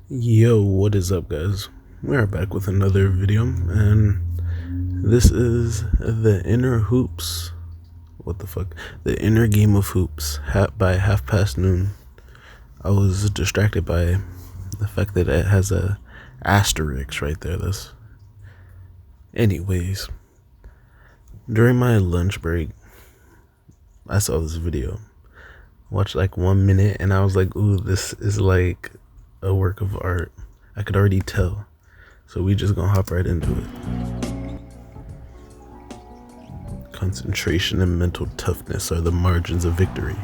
Yo, what is up, guys? We are back with another video, and this is the inner hoops. What the fuck? The inner game of hoops by noon. I was distracted by the fact that it has a asterisk right there. Anyways, during my lunch break, I saw this video. Watched like 1 minute, and I was like, "Ooh, this is like a work of art." I could already tell. So we just gonna hop right into it. Concentration and mental toughness are the margins of victory.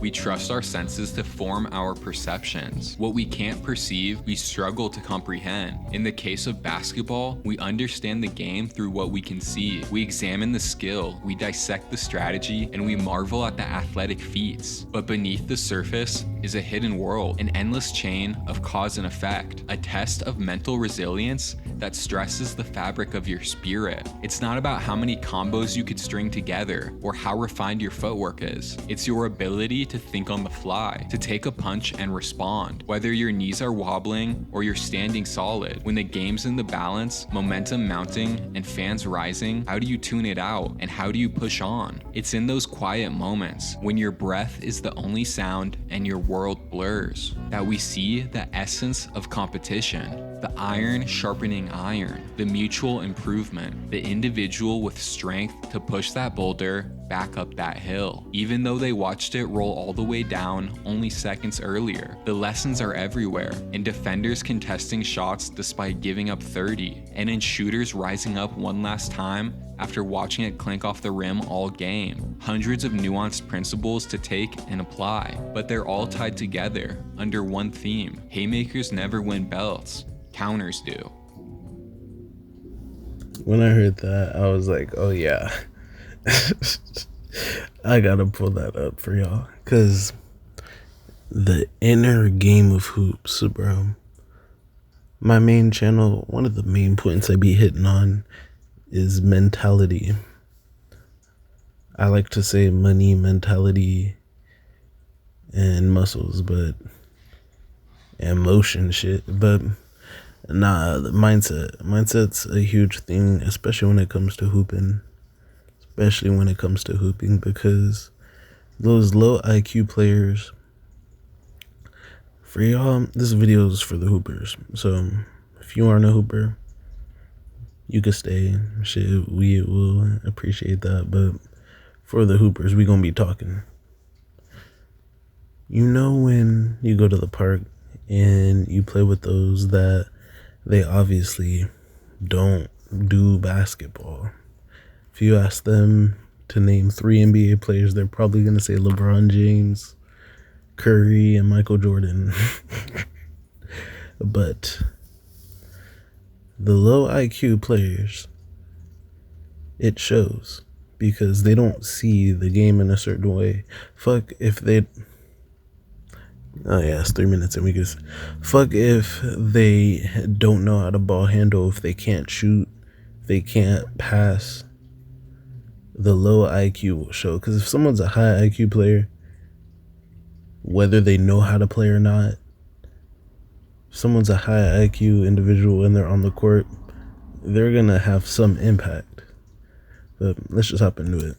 We trust our senses to form our perceptions. What we can't perceive, we struggle to comprehend. In the case of basketball, we understand the game through what we can see. We examine the skill, we dissect the strategy, and we marvel at the athletic feats. But beneath the surface is a hidden world, an endless chain of cause and effect, a test of mental resilience that stresses the fabric of your spirit. It's not about how many combos you could string together or how refined your footwork is. It's your ability to think on the fly, to take a punch and respond. Whether your knees are wobbling or you're standing solid, when the game's in the balance, momentum mounting, and fans rising, how do you tune it out and how do you push on? It's in those quiet moments when your breath is the only sound and your world blurs that we see the essence of competition. The iron sharpening iron, the mutual improvement, the individual with strength to push that boulder back up that hill. Even though they watched it roll all the way down only seconds earlier, the lessons are everywhere, in defenders contesting shots despite giving up 30, and in shooters rising up one last time after watching it clink off the rim all game. Hundreds of nuanced principles to take and apply, but they're all tied together under one theme. Haymakers never win belts, counters do. When I heard that, I was like, oh yeah. I gotta pull that up for y'all, cause the inner game of hoops, bro. My main channel, one of the main points I be hitting on is mentality. I like to say money, mentality, and muscles, but emotion shit. But nah, the mindset's a huge thing, especially when it comes to hooping. Because those low IQ players, for y'all, this video is for the hoopers. So if you aren't a hooper, you could stay. Shit, we will appreciate that. But for the hoopers, we gonna be talking. You know, when you go to the park and you play with those that they obviously don't do basketball. If you ask them to name 3 NBA players, they're probably going to say LeBron James, Curry, and Michael Jordan. But the low IQ players, it shows because they don't see the game in a certain way. Fuck if they... Oh yeah, it's 3 minutes and we just... Fuck if they don't know how to ball handle, if they can't shoot, they can't pass. The low IQ will show. Because if someone's a high IQ player, whether they know how to play or not, if someone's a high IQ individual and they're on the court, they're going to have some impact. But let's just hop into it.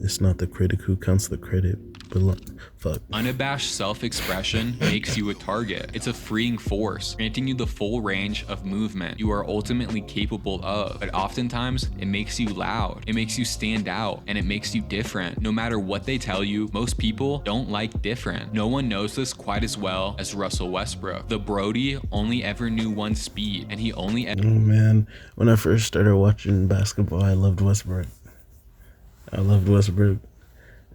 It's not the critic who counts the credit. Fuck. Unabashed self-expression makes you a target. It's a freeing force, granting you the full range of movement you are ultimately capable of. But oftentimes, it makes you loud, it makes you stand out, and it makes you different. No matter what they tell you, most people don't like different. No one knows this quite as well as Russell Westbrook. The Brody only ever knew one speed, and he only Oh man, when I first started watching basketball, I loved Westbrook.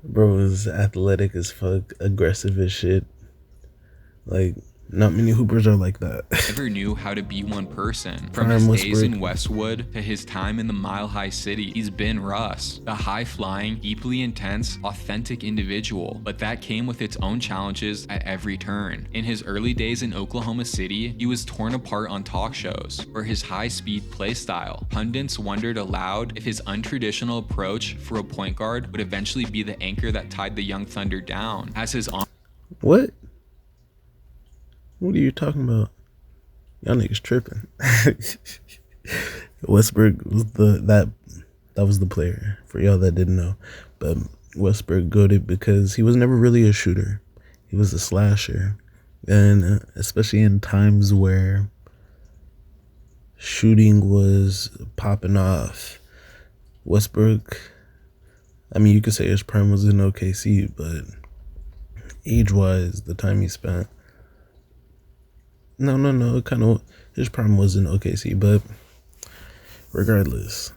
Bro was athletic as fuck, aggressive as shit. Like, Not many hoopers are like that. Never knew how to be one person. From Prime his days Westbrook. in Westwood to his time in the Mile High City, he's been Russ, the high-flying, deeply intense, authentic individual. But that came with its own challenges at every turn. In his early days in Oklahoma City, he was torn apart on talk shows for his high-speed play style. Pundits wondered aloud if his untraditional approach for a point guard would eventually be the anchor that tied the young Thunder down. As his What? What are you talking about? Y'all niggas tripping. Westbrook was that was the player, for y'all that didn't know. But Westbrook goated because he was never really a shooter. He was a slasher. And especially in times where shooting was popping off, Westbrook, I mean, you could say his prime was in OKC, but age-wise, the time he spent, no, kind of, his prime was in OKC, but regardless,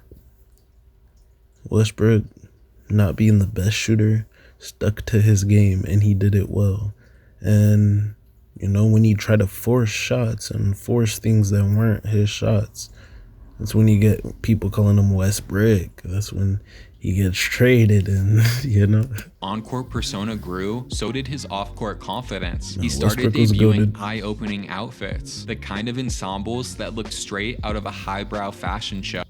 Westbrook, not being the best shooter, stuck to his game, and he did it well. And, you know, when he tried to force shots and force things that weren't his shots, that's when you get people calling him Westbrook. That's when he gets traded, and, you know. On-court persona grew, so did his off-court confidence. No, He started Westbrook was debuting goated. eye-opening outfits, the kind of ensembles that looked straight out of a highbrow fashion show.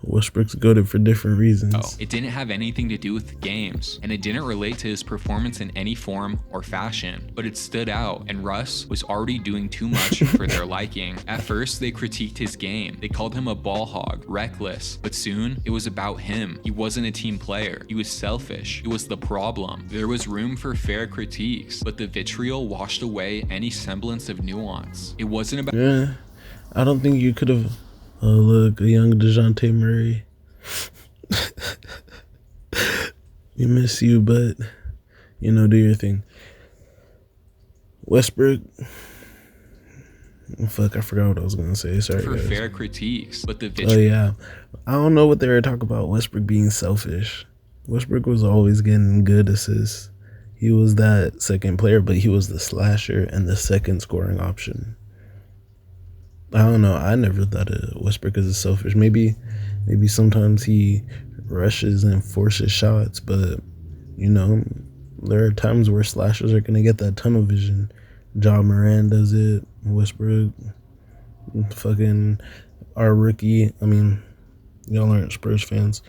Westbrook's goated for different reasons. It didn't have anything to do with the games, and it didn't relate to his performance in any form or fashion, but it stood out, and Russ was already doing too much for their liking. At first, they critiqued his game. They called him a ball hog, reckless, but soon it was about him. He wasn't a team player. He was selfish. It was the problem. There was room for fair critiques, but the vitriol washed away any semblance of nuance. It wasn't about Yeah, I don't think you could have. Oh, look, a young DeJounte Murray. We miss you, but, you know, do your thing. Westbrook. Fuck, I forgot what I was going to say. Sorry, for guys. fair critiques, but the Oh, vitriol yeah. I don't know what they were talking about Westbrook being selfish. Westbrook was always getting good assists. He was that second player, but he was the slasher and the second scoring option. I don't know. I never thought of Westbrook as a selfish. Maybe sometimes he rushes and forces shots, but, you know, there are times where slashers are gonna get that tunnel vision. Ja Moran does it. Westbrook, fucking our rookie. I mean, y'all aren't Spurs fans.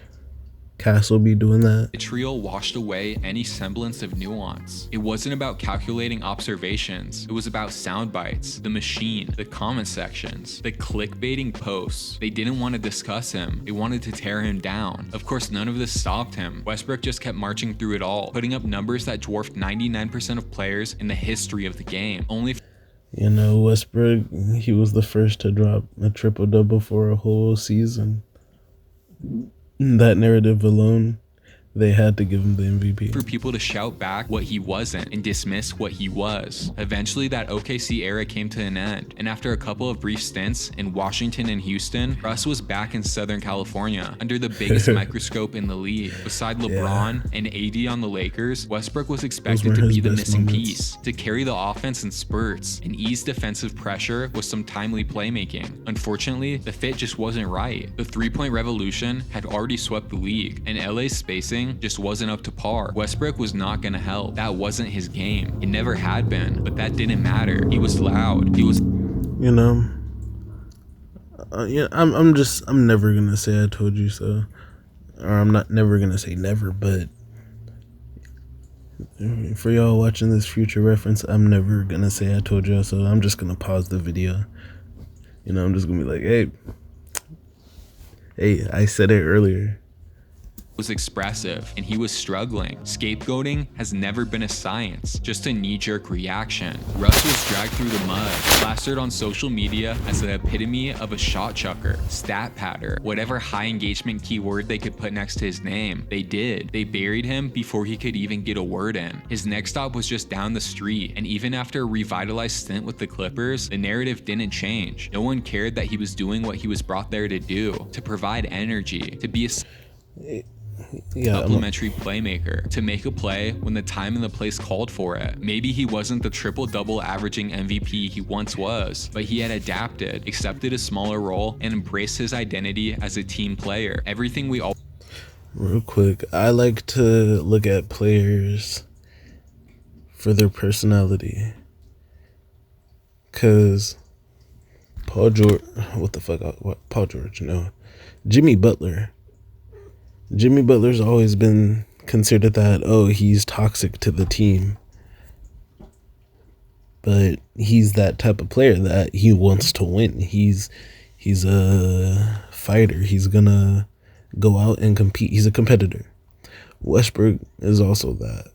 Castle be doing that. vitriol washed away any semblance of nuance. It wasn't about calculating observations. It was about sound bites, the machine, the comment sections, the clickbaiting posts. They didn't want to discuss him. They wanted to tear him down. Of course, none of this stopped him. Westbrook just kept marching through it all, putting up numbers that dwarfed 99% of players in the history of the game. Only You know, Westbrook, he was the first to drop a triple-double for a whole season. That narrative alone, they had to give him the MVP. for people to shout back what he wasn't and dismiss what he was. Eventually, that OKC era came to an end, and after a couple of brief stints in Washington and Houston, Russ was back in Southern California under the biggest microscope in the league. Beside LeBron and AD on the Lakers, Westbrook was expected were to his be the best missing moments. piece, to carry the offense in spurts and ease defensive pressure with some timely playmaking. Unfortunately, the fit just wasn't right. The three-point revolution had already swept the league, and LA's spacing just wasn't up to par. Westbrook was not gonna help. That wasn't his game. It never had been, but that didn't matter. He was loud. He was You know, yeah, I'm never gonna say I told you so, or I'm not never gonna say never, but for y'all watching this future reference, I'm never gonna say I told you so. I'm just gonna pause the video. You know, I'm just gonna be like, hey, I said it earlier. expressive, and he was struggling. Scapegoating has never been a science, just a knee-jerk reaction. Russ was dragged through the mud, plastered on social media as the epitome of a shot chucker, stat patter, whatever high engagement keyword they could put next to his name. They did. They buried him before he could even get a word in. His next stop was just down the street, and even after a revitalized stint with the Clippers, the narrative didn't change. No one cared that he was doing what he was brought there to do, to provide energy, to be a Yeah, supplementary playmaker to make a play when the time and the place called for it. Maybe he wasn't the triple-double averaging MVP he once was, but he had adapted, accepted a smaller role, and embraced his identity as a team player. Everything we all real quick, I like to look at players for their personality. Cause Paul George, what the fuck? What Paul George? No, Jimmy Butler. Jimmy Butler's always been considered that. Oh, he's toxic to the team, but he's that type of player that he wants to win. He's a fighter. He's gonna go out and compete. He's a competitor. Westbrook is also that.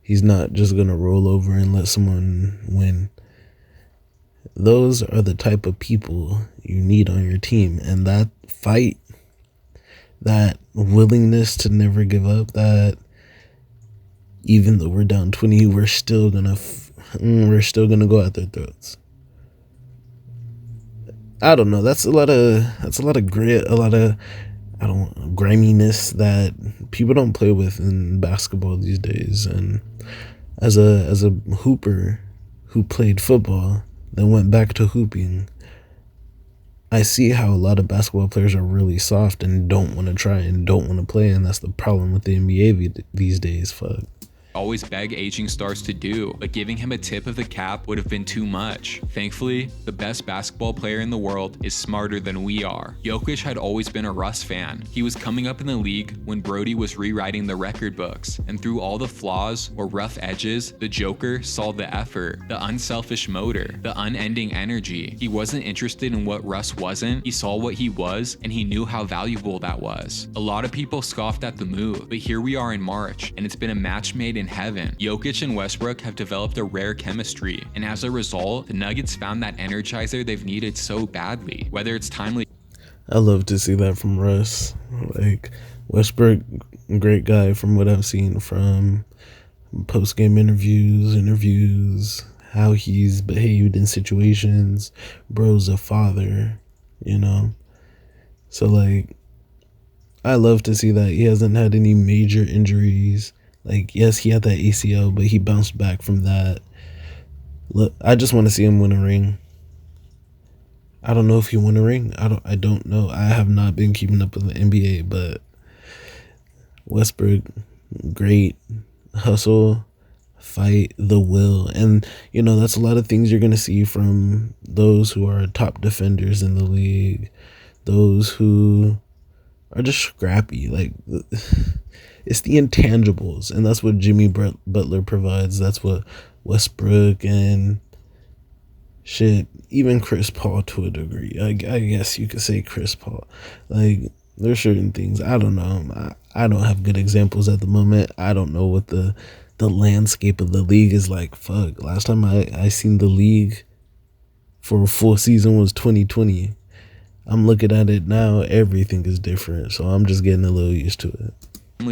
He's not just gonna roll over and let someone win. Those are the type of people you need on your team, and that fight, that willingness to never give up, that even though we're down 20, we're still gonna go at their throats. I don't know. That's a lot of grit, a lot of griminess that people don't play with in basketball these days. And as a hooper who played football, then went back to hooping, I see how a lot of basketball players are really soft and don't want to try and don't want to play, and that's the problem with the NBA these days. Fuck. always beg aging stars to do, but giving him a tip of the cap would have been too much. Thankfully, the best basketball player in the world is smarter than we are. Jokic had always been a Russ fan. He was coming up in the league when Brody was rewriting the record books, and through all the flaws or rough edges, the Joker saw the effort, the unselfish motor, the unending energy. He wasn't interested in what Russ wasn't, he saw what he was, and he knew how valuable that was. A lot of people scoffed at the move, but here we are in March, and it's been a match made in heaven. Jokic and Westbrook have developed a rare chemistry, and as a result, the Nuggets found that energizer they've needed so badly. Whether it's timely, I love to see that from Russ. Like, Westbrook, great guy from what I've seen from post-game interviews, how he's behaved in situations. Bro's a father, you know? So, like, I love to see that he hasn't had any major injuries. Like, yes, he had that ACL, but he bounced back from that. Look, I just want to see him win a ring. I don't know if he won a ring. I don't know. I have not been keeping up with the NBA, but Westbrook, great hustle, fight, the will. And, you know, that's a lot of things you're going to see from those who are top defenders in the league, those who are just scrappy. Like, it's the intangibles, and that's what Jimmy Butler provides. That's what Westbrook and shit, even Chris Paul to a degree. I guess you could say Chris Paul. Like, there's certain things. I don't know. I don't have good examples at the moment. I don't know what the landscape of the league is like. Fuck. Last time I seen the league for a full season was 2020. I'm looking at it now. Everything is different. So I'm just getting a little used to it.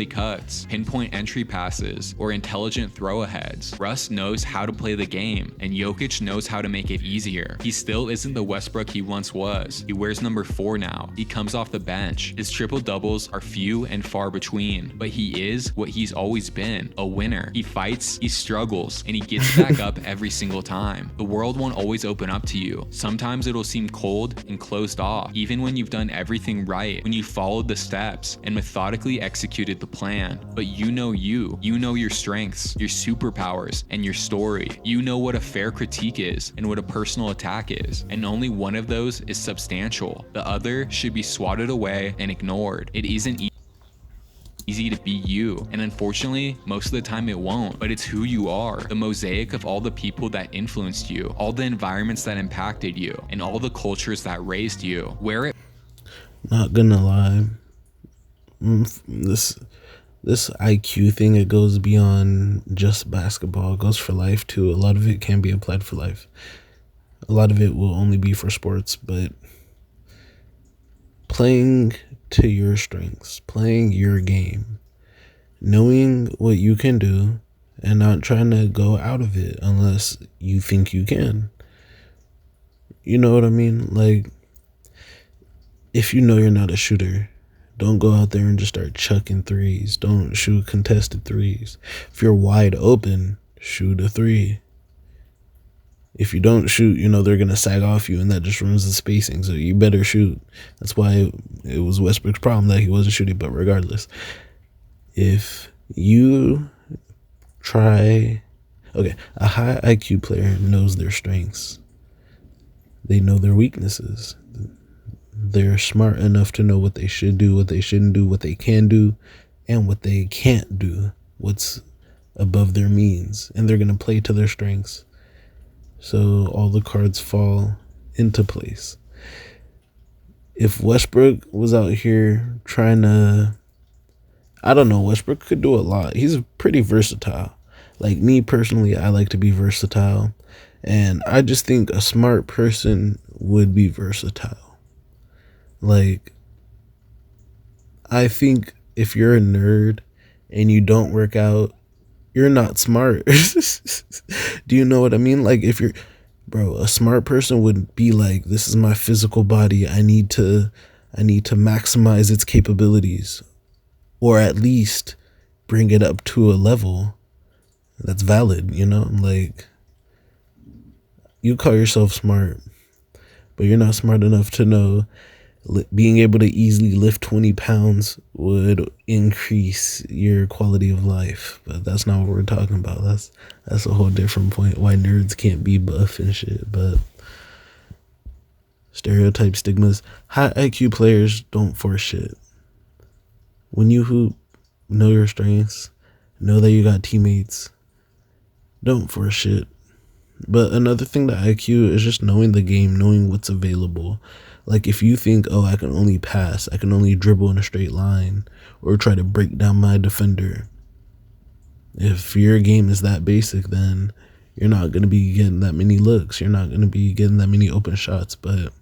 cuts, pinpoint entry passes, or intelligent throw-aheads. Russ knows how to play the game, and Jokic knows how to make it easier. He still isn't the Westbrook he once was. He wears number 4 now. He comes off the bench. His triple-doubles are few and far between, but he is what he's always been, a winner. He fights, he struggles, and he gets back up every single time. The world won't always open up to you. Sometimes it'll seem cold and closed off, even when you've done everything right, when you followed the steps and methodically executed the plan. But you know your strengths, your superpowers, and your story. You know what a fair critique is and what a personal attack is, and only one of those is substantial. The other should be swatted away and ignored. It isn't easy to be you, and unfortunately, most of the time it won't, but it's who you are, the mosaic of all the people that influenced you, all the environments that impacted you, and all the cultures that raised you. Where it Not gonna lie, this IQ thing, it goes beyond just basketball. It goes for life too. A lot of it can be applied for life. A lot of it will only be for sports, but playing to your strengths, playing your game, knowing what you can do, and not trying to go out of it unless you think you can. You know what I mean? Like, if you know you're not a shooter, Don't go out there and just start chucking threes. Don't shoot contested threes. If you're wide open, shoot a three. If you don't shoot, they're going to sag off you, and that just ruins the spacing. So you better shoot. That's why it was Westbrook's problem that he wasn't shooting. But regardless, if you try... Okay, a high IQ player knows their strengths. They know their weaknesses. They're smart enough to know what they should do, what they shouldn't do, what they can do, and what they can't do, what's above their means. And they're going to play to their strengths. So all the cards fall into place. If Westbrook was out here trying to... I don't know, Westbrook could do a lot. He's pretty versatile. Like me personally, I like to be versatile. And I just think a smart person would be versatile. Like, I think if you're a nerd and you don't work out, you're not smart. Do you know what I mean? Like, if you're... Bro, a smart person would be like, this is my physical body. I need to maximize its capabilities. Or at least bring it up to a level that's valid, Like, you call yourself smart, but you're not smart enough to know being able to easily lift 20 pounds would increase your quality of life. But that's not what we're talking about. That's a whole different point, why nerds can't be buff and shit. But stereotype stigmas, high IQ players don't force shit. When you hoop, know your strengths, know that you got teammates, don't force shit. But another thing to IQ is just knowing the game, knowing what's available. Like, if you think, oh, I can only pass, I can only dribble in a straight line, or try to break down my defender. If your game is that basic, then you're not going to be getting that many looks. You're not going to be getting that many open shots. But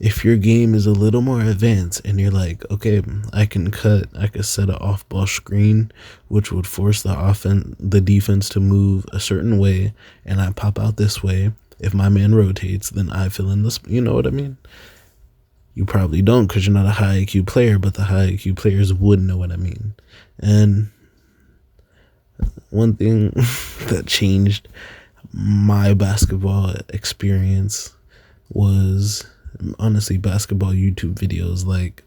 if your game is a little more advanced and you're like, okay, I can set an off-ball screen, which would force the defense to move a certain way, and I pop out this way. If my man rotates, then I fill in this. You know what I mean? You probably don't, because you're not a high IQ player, but the high IQ players would know what I mean. And one thing that changed my basketball experience was, honestly, basketball YouTube videos. Like,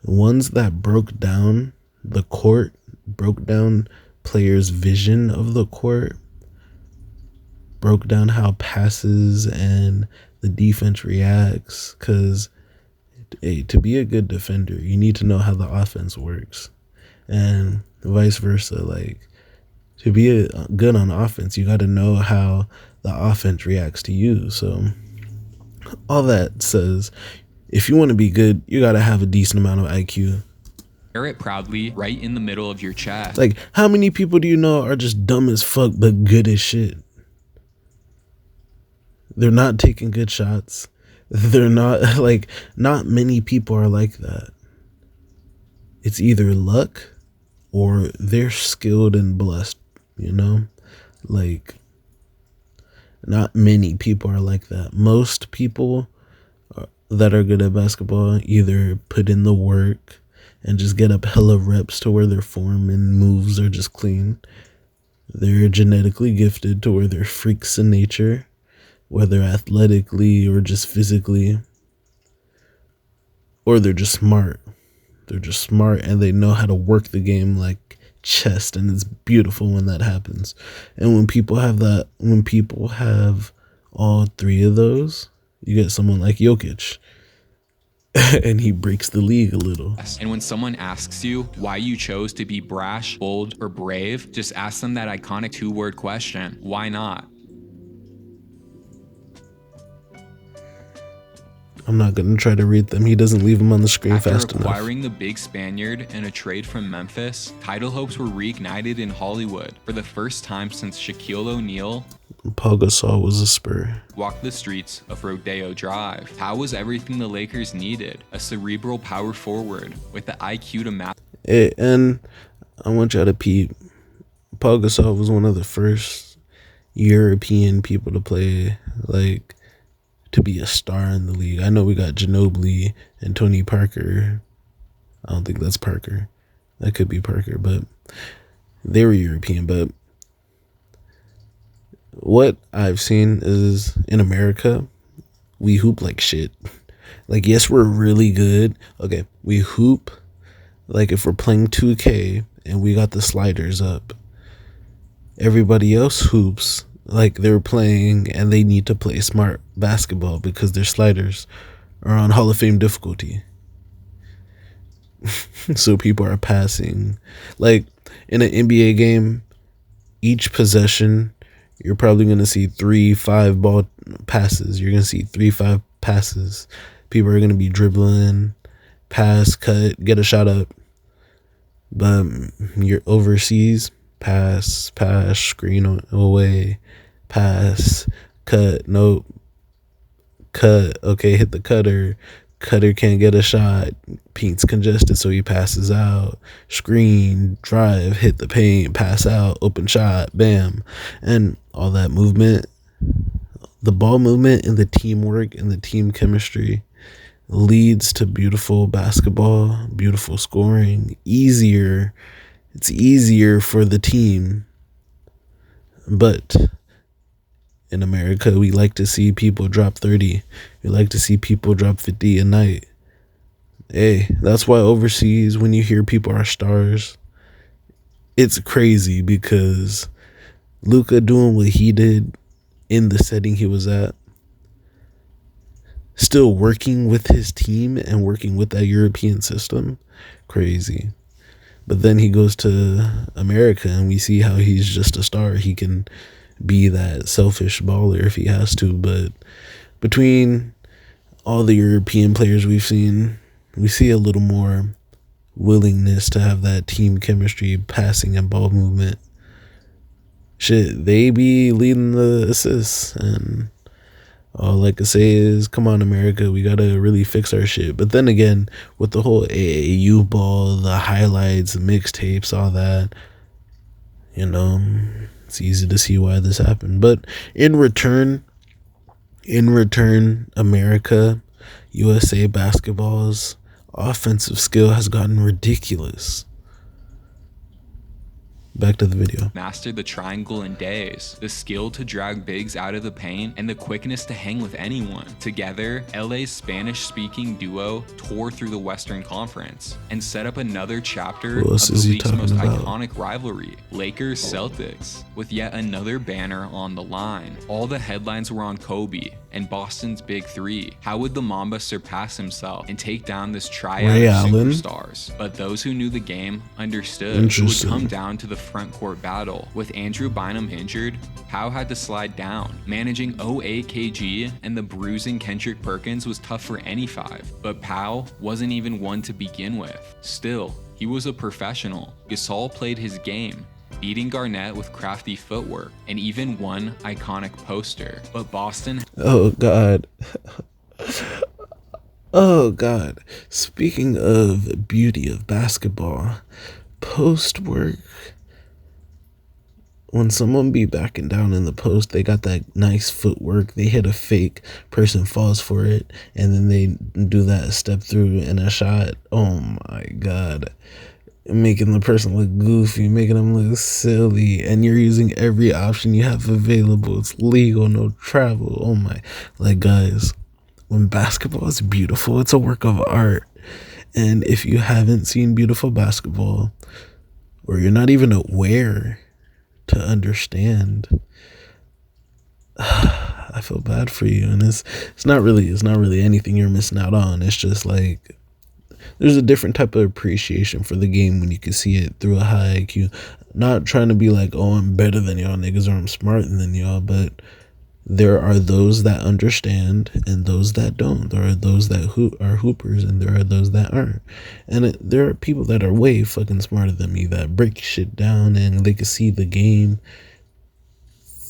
ones that broke down the court, broke down players' vision of the court, broke down how passes and the defense reacts. Because to be a good defender, you need to know how the offense works, and vice versa. Like, to be good on offense, you got to know how the offense reacts to you. So all that says, if you want to be good, you got to have a decent amount of IQ. Wear it proudly right in the middle of your chest. Like, how many people do you know are just dumb as fuck but good as shit? They're not taking good shots. They're not, like, not many people are like that. It's either luck or they're skilled and blessed, Like, not many people are like that. Most people that are good at basketball either put in the work and just get up hella reps to where their form and moves are just clean. They're genetically gifted to where they're freaks in nature, whether athletically or just physically, or they're just smart. They're just smart and they know how to work the game like chess, and it's beautiful when that happens. And when people have all three of those, you get someone like Jokic, and he breaks the league a little. And when someone asks you why you chose to be brash, bold, or brave, just ask them that iconic 2-word question: why not? I'm not going to try to read them. He doesn't leave them on the screen fast enough. After acquiring the big Spaniard in a trade from Memphis, title hopes were reignited in Hollywood for the first time since Shaquille O'Neal Paul Gasol was a Spur. Walked the streets of Rodeo Drive. How was everything the Lakers needed? A cerebral power forward with the IQ to match. Hey, and I want y'all to peep. Paul Gasol was one of the first European people to play, like, to be a star in the league. I know we got Ginobili and Tony Parker, I don't think that's Parker. That could be Parker, but they were European. But what I've seen is in America, we hoop like shit. Like, yes, we're really good. Okay, we hoop like if we're playing 2K and we got the sliders up. Everybody else hoops like they're playing and they need to play smart basketball because their sliders are on Hall of Fame difficulty. So people are passing. Like in an NBA game, each possession, you're probably going to see 3-5 ball passes. You're going to see 3-5 passes. People are going to be dribbling, pass, cut, get a shot up. But you're overseas, pass, screen away, pass, cut, nope, cut, okay, hit the cutter. Cutter can't get a shot. Paint's congested, so he passes out. Screen, drive, hit the paint, pass out, open shot, bam. And all that movement, the ball movement and the teamwork and the team chemistry leads to beautiful basketball, beautiful scoring, easier. It's easier for the team. But in America, we like to see people drop 30. We like to see people drop 50 a night. Hey, that's why overseas, when you hear people are stars, it's crazy because Luka doing what he did in the setting he was at, still working with his team and working with that European system, crazy. But then he goes to America and we see how he's just a star. He can be that selfish baller if he has to. But between all the European players we've seen, we see a little more willingness to have that team chemistry, passing and ball movement. Shit, they be leading the assists. And all I can say is, come on, America, we gotta really fix our shit. But then again, with the whole AAU ball, the highlights, the mixtapes, all that, it's easy to see why this happened. But in return, America, USA basketball's offensive skill has gotten ridiculous. Back to the video. Mastered the triangle in days, the skill to drag bigs out of the paint, and the quickness to hang with anyone. Together, LA's Spanish-speaking duo tore through the Western Conference and set up another chapter of the league's most iconic rivalry, Lakers-Celtics, with yet another banner on the line. All the headlines were on Kobe and Boston's Big Three. How would the Mamba surpass himself and take down this triad of superstars? But those who knew the game understood it would come down to the front court battle. With Andrew Bynum injured, Powell had to slide down. Managing 0.8 kg and the bruising Kendrick Perkins was tough for any five, but Powell wasn't even one to begin with. Still, he was a professional. Gasol played his game, beating Garnett with crafty footwork and even one iconic poster. But Boston... Oh, God. Oh, God. Speaking of beauty of basketball, post work, when someone be backing down in the post, they got that nice footwork. They hit a fake, person falls for it, and then they do that step through and a shot. Oh, my God. Making the person look goofy, making them look silly, and you're using every option you have available. It's legal, no travel. Oh my, like, guys, when basketball is beautiful, it's a work of art. And if you haven't seen beautiful basketball, or you're not even aware to understand, I feel bad for you. And it's not really anything you're missing out on. It's just like, there's a different type of appreciation for the game when you can see it through a high IQ. Not trying to be like, oh, I'm better than y'all niggas or I'm smarter than y'all, but there are those that understand and those that don't. There are those that are hoopers and there are those that aren't. And there are people that are way fucking smarter than me that break shit down and they can see the game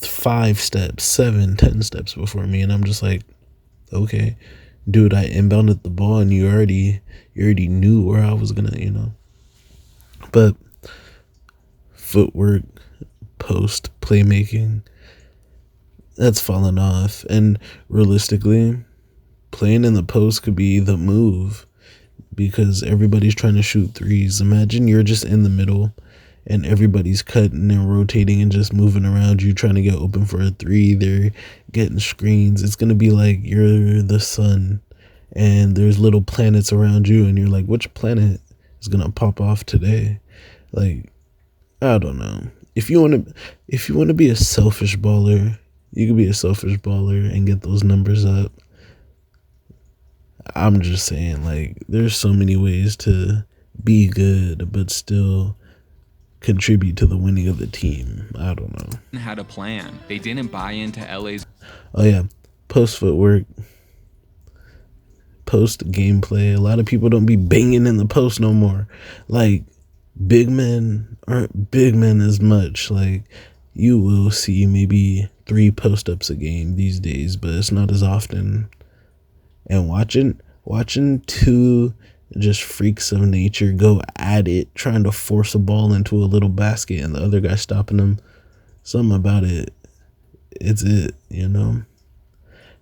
5 steps, 7, 10 steps before me. And I'm just like, okay, dude, I inbounded the ball and you already knew where I was gonna, But footwork, post, playmaking, that's fallen off. And realistically, playing in the post could be the move because everybody's trying to shoot threes. Imagine you're just in the middle and everybody's cutting and rotating and just moving around you trying to get open for a three. They're getting screens. It's going to be like you're the sun and there's little planets around you and you're like, which planet is going to pop off today? Like, I don't know. If you want to be a selfish baller, you can be a selfish baller and get those numbers up. I'm just saying, like, there's so many ways to be good but still contribute to the winning of the team. I don't know. Had a plan. They didn't buy into LA's. Oh yeah, post footwork, post gameplay. A lot of people don't be banging in the post no more. Like, big men aren't big men as much. Like, you will see maybe 3 post ups a game these days, but it's not as often. And watching 2 just freaks of nature go at it, trying to force a ball into a little basket and the other guy stopping them. Something about it. It's it, you know?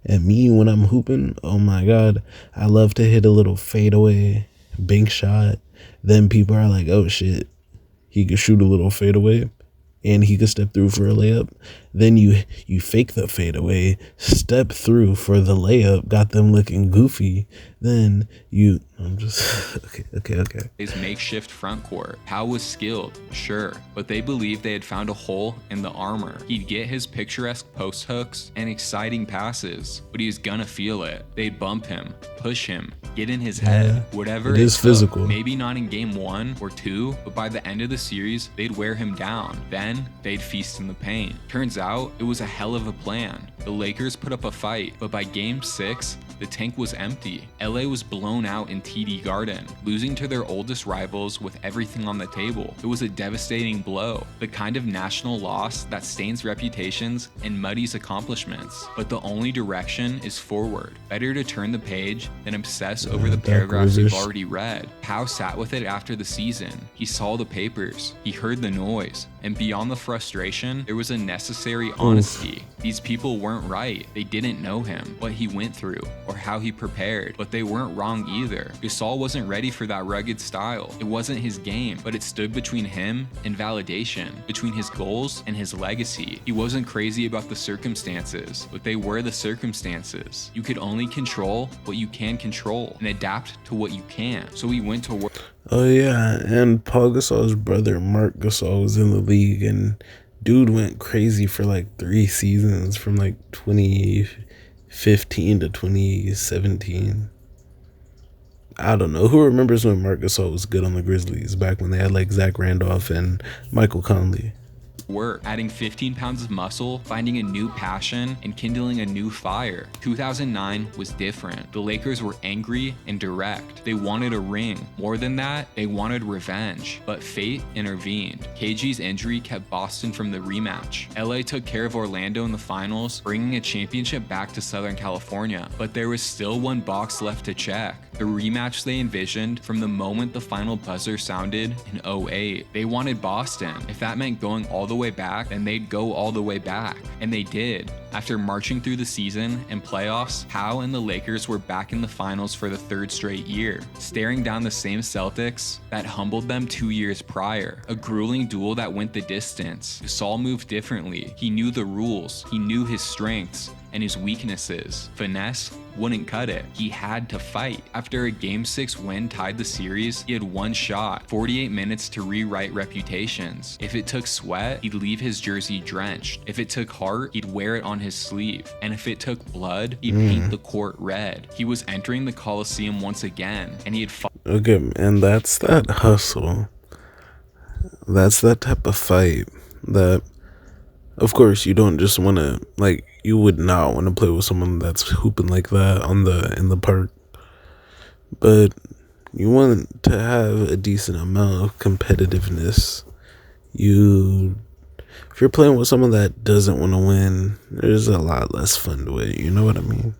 And me, when I'm hooping, oh my God, I love to hit a little fadeaway bank shot. Then people are like, oh shit, he could shoot a little fadeaway and he could step through for a layup. Then you fake the fadeaway, step through for the layup, got them looking goofy. Then I'm just, okay. His makeshift front court. Powell was skilled, sure, but they believed they had found a hole in the armor. He'd get his picturesque post hooks and exciting passes, but he was gonna feel it. They'd bump him, push him, get in his head, whatever it is physical. Maybe not in game 1 or 2, but by the end of the series, they'd wear him down. Then they'd feast in the paint. Turns out it was a hell of a plan. The Lakers put up a fight, but by game 6, the tank was empty. LA was blown out in TD Garden, losing to their oldest rivals with everything on the table. It was a devastating blow, the kind of national loss that stains reputations and muddies accomplishments. But the only direction is forward. Better to turn the page than obsess over the paragraphs you've already read. Howe sat with it after the season. He saw the papers, he heard the noise, and beyond the frustration, there was a necessary honesty. These people weren't right. They didn't know him, what he went through, or how he prepared, but they weren't wrong either. Gasol wasn't ready for that rugged style. It wasn't his game, but it stood between him and validation, between his goals and his legacy. He wasn't crazy about the circumstances, but they were the circumstances. You could only control what you can control and adapt to what you can't. So he went to work. Oh yeah, and Paul Gasol's brother Mark Gasol was in the league, and dude went crazy for like 3 seasons from like 2015 to 2017. I don't know. Who remembers when Mark Gasol was good on the Grizzlies back when they had like Zach Randolph and Michael Conley? Work, adding 15 pounds of muscle, finding a new passion, and kindling a new fire. 2009 was different. The Lakers were angry and direct. They wanted a ring. More than that, they wanted revenge. But fate intervened. KG's injury kept Boston from the rematch. LA took care of Orlando in the finals, bringing a championship back to Southern California. But there was still one box left to check. The rematch they envisioned from the moment the final buzzer sounded in 2008. They wanted Boston. If that meant going all the way back, then they'd go all the way back. And they did. After marching through the season and playoffs, Howe and the Lakers were back in the finals for the 3rd straight year, staring down the same Celtics that humbled them 2 years prior. A grueling duel that went the distance. Gasol moved differently. He knew the rules. He knew his strengths and his weaknesses. Finesse wouldn't cut it. He had to fight. After a Game 6 win tied the series, he had one shot, 48 minutes to rewrite reputations. If it took sweat, he'd leave his jersey drenched. If it took heart, he'd wear it on his sleeve. And if it took blood, he'd paint the court red. He was entering the Coliseum once again, and he had fought. Okay, and that's that hustle. That's that type of fight that, of course, you don't just want to, like, you would not want to play with someone that's hooping like that in the park. But you want to have a decent amount of competitiveness. If you're playing with someone that doesn't want to win, there's a lot less fun to it. You know what I mean?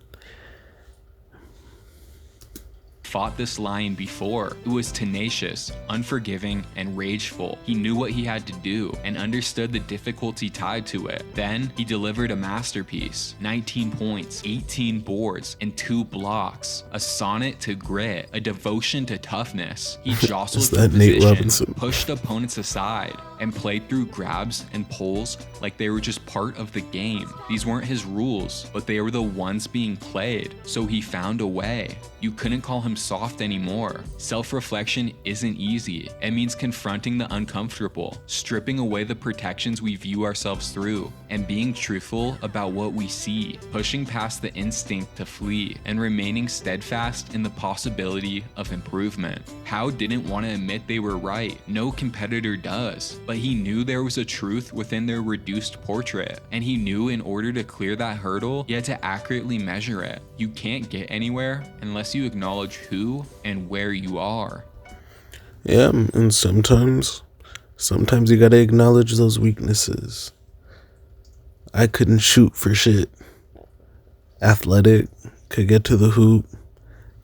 fought this lion before. It was tenacious, unforgiving, and rageful. He knew what he had to do and understood the difficulty tied to it. Then he delivered a masterpiece: 19 points, 18 boards, and 2 blocks. A sonnet to grit, a devotion to toughness. He jostled for position, pushed opponents aside, and played through grabs and pulls like they were just part of the game. These weren't his rules, but they were the ones being played, so he found a way. You couldn't call him soft anymore. Self-reflection isn't easy. It means confronting the uncomfortable, stripping away the protections we view ourselves through, and being truthful about what we see, pushing past the instinct to flee, and remaining steadfast in the possibility of improvement. How didn't want to admit they were right. No competitor does, but he knew there was a truth within their reduced portrait, and he knew in order to clear that hurdle, you had to accurately measure it. You can't get anywhere unless you acknowledge who and where you are. Yeah, and sometimes you gotta acknowledge those weaknesses. I couldn't shoot for shit. Athletic, could get to the hoop,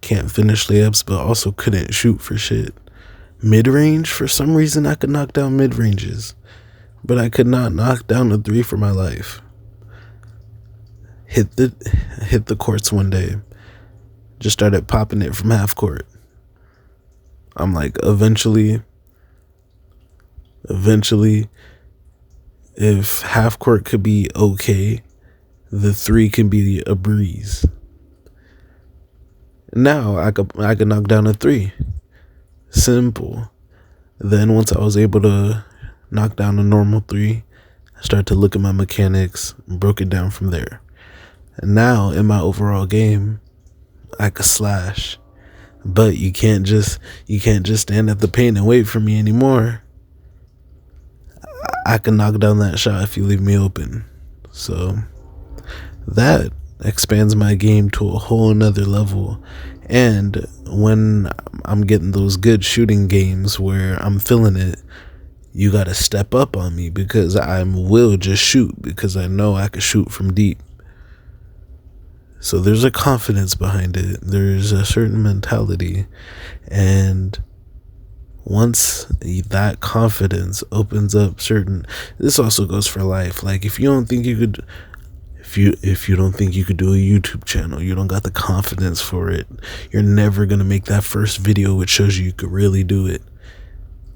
can't finish layups, but also couldn't shoot for shit. Mid-range, for some reason I could knock down mid-ranges, but I could not knock down a 3 for my life. Hit the courts one day, just started popping it from half court. I'm like, eventually, if half court could be okay, the 3 can be a breeze. Now I could knock down a 3. Simple. Then once I was able to knock down a normal 3, I started to look at my mechanics and broke it down from there. And now in my overall game, I could slash. But you can't just stand at the paint and wait for me anymore. I can knock down that shot if you leave me open. So that expands my game to a whole nother level. And when I'm getting those good shooting games where I'm feeling it, you gotta step up on me, because I will just shoot because I know I can shoot from deep. So there's a confidence behind it. There's a certain mentality. And once that confidence opens up this also goes for life. Like if you don't think you could do a YouTube channel, you don't got the confidence for it, you're never going to make that first video which shows you could really do it.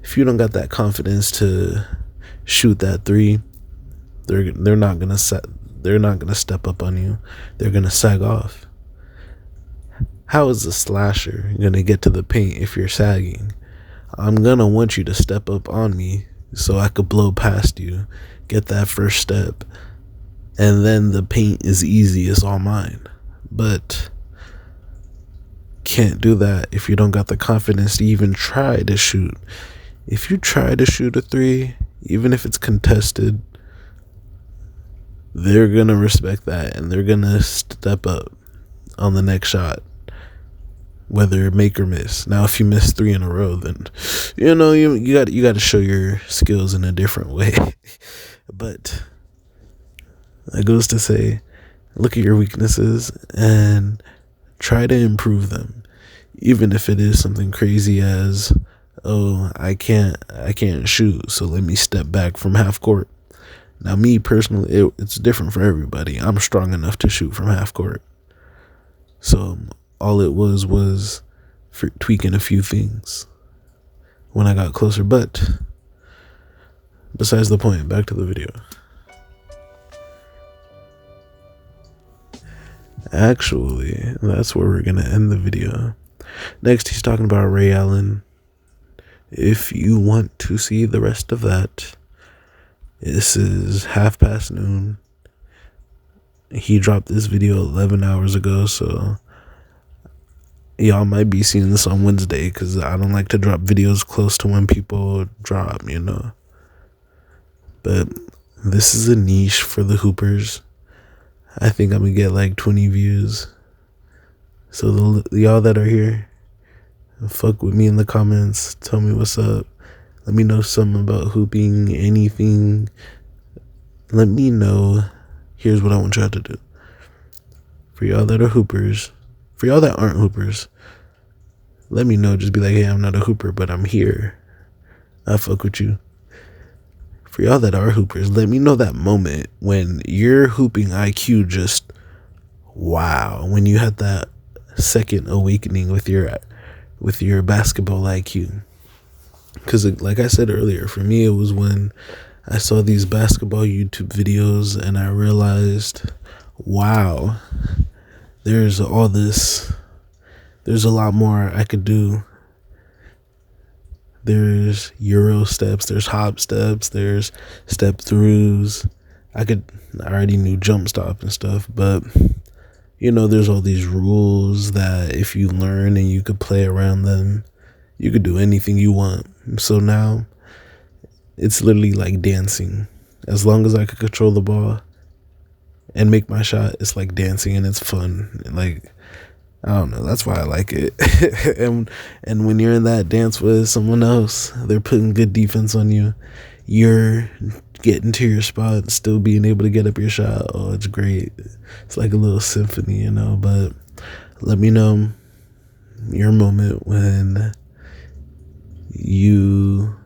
If you don't got that confidence to shoot that 3, they're not going to step up on you. They're going to sag off. How is a slasher going to get to the paint if you're sagging? I'm going to want you to step up on me so I could blow past you, get that first step, and then the paint is easy. It's all mine. But can't do that if you don't got the confidence to even try to shoot. If you try to shoot a 3, even if it's contested, they're going to respect that and they're going to step up on the next shot, whether make or miss. Now, if you miss 3 in a row, then, you got to show your skills in a different way. But that goes to say, look at your weaknesses and try to improve them. Even if it is something crazy as, oh, I can't shoot, so let me step back from half court. Now, me personally, it's different for everybody. I'm strong enough to shoot from half court. So all it was for tweaking a few things when I got closer. But besides the point, back to the video. Actually, that's where we're going to end the video. Next, he's talking about Ray Allen. If you want to see the rest of that, this is noon. He dropped this video 11 hours ago, so y'all might be seeing this on Wednesday, because I don't like to drop videos close to when people drop, But this is a niche for the hoopers. I think I'm gonna get like 20 views. So y'all that are here, fuck with me in the comments. Tell me what's up. Let me know something about hooping, anything. Let me know. Here's what I want y'all to do. For y'all that are hoopers, for y'all that aren't hoopers, let me know. Just be like, hey, I'm not a hooper, but I'm here. I fuck with you. For y'all that are hoopers, let me know that moment when your hooping IQ just wow, when you had that second awakening with your basketball IQ. Because like I said earlier, for me it was when I saw these basketball YouTube videos and I realized, wow, there's all this, there's a lot more I could do. There's Euro steps, there's hop steps, there's step throughs. I already knew jump stop and stuff, but there's all these rules that if you learn and you could play around them, you could do anything you want. So now it's literally like dancing. As long as I could control the ball and make my shot, it's like dancing and it's fun. Like, I don't know. That's why I like it. and when you're in that dance with someone else, they're putting good defense on you. You're getting to your spot and still being able to get up your shot. Oh, it's great. It's like a little symphony, But let me know your moment when you,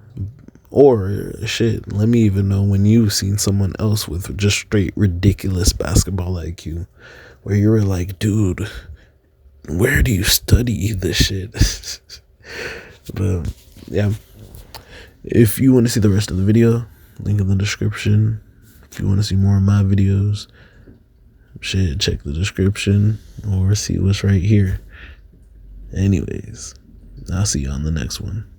or shit, let me even know when you've seen someone else with just straight ridiculous basketball IQ, where you were like, dude, where do you study this shit? But yeah, if you want to see the rest of the video, link in the description. If you want to see more of my videos, shit, check the description or see what's right here. Anyways, I'll see you on the next one.